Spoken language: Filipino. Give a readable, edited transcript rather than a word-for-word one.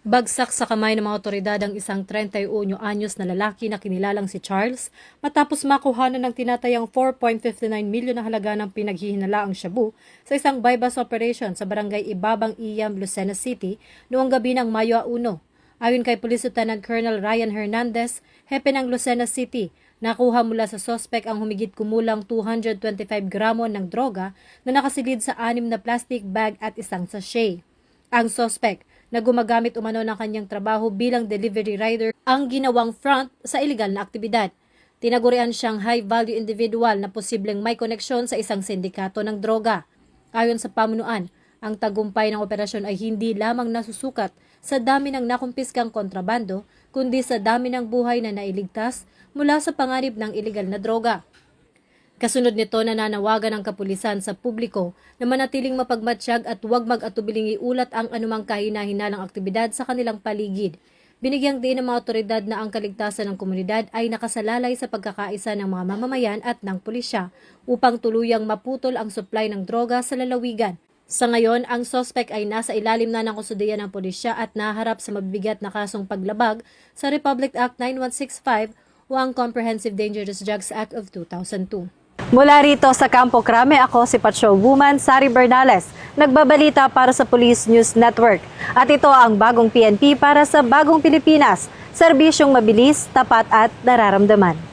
Bagsak sa kamay ng mga otoridad ang isang 31 anyos na lalaki na kinilalang si Charles matapos makuhanan ng tinatayang 4.59 milyon na halaga ng pinaghihinalaang shabu sa isang bypass operation sa barangay Ibabang Iyam, Lucena City noong gabi ng Mayo 1. Ayon kay Police Lieutenant Colonel Ryan Hernandez, hepe ng Lucena City, nakuha mula sa sospek ang humigit kumulang 225 gramo ng droga na nakasilid sa 6 na plastic bag at isang sachet. Ang sospek na gumagamit umano ng kanyang trabaho bilang delivery rider ang ginawang front sa iligal na aktibidad. Tinagurian siyang high-value individual na posibleng may koneksyon sa isang sindikato ng droga. Ayon sa pamunuan, ang tagumpay ng operasyon ay hindi lamang nasusukat sa dami ng nakumpiskang kontrabando, kundi sa dami ng buhay na nailigtas mula sa panganib ng iligal na droga. Kasunod nito, nananawagan ang kapulisan sa publiko na manatiling mapagmatsyag at huwag mag-atubiling iulat ang anumang kahina-hinalang aktibidad sa kanilang paligid. Binigyang din ng mga otoridad na ang kaligtasan ng komunidad ay nakasalalay sa pagkakaisa ng mga mamamayan at ng pulisya upang tuluyang maputol ang supply ng droga sa lalawigan. Sa ngayon, ang suspect ay nasa ilalim na ng kustudiya ng pulisya at naharap sa mabibigat na kasong paglabag sa Republic Act 9165 o ang Comprehensive Dangerous Drugs Act of 2002. Mula rito sa Campo Crame, ako si Patrol Woman Sari Bernales, nagbabalita para sa Police News Network. At ito ang bagong PNP para sa bagong Pilipinas, serbisyong mabilis, tapat at nararamdaman.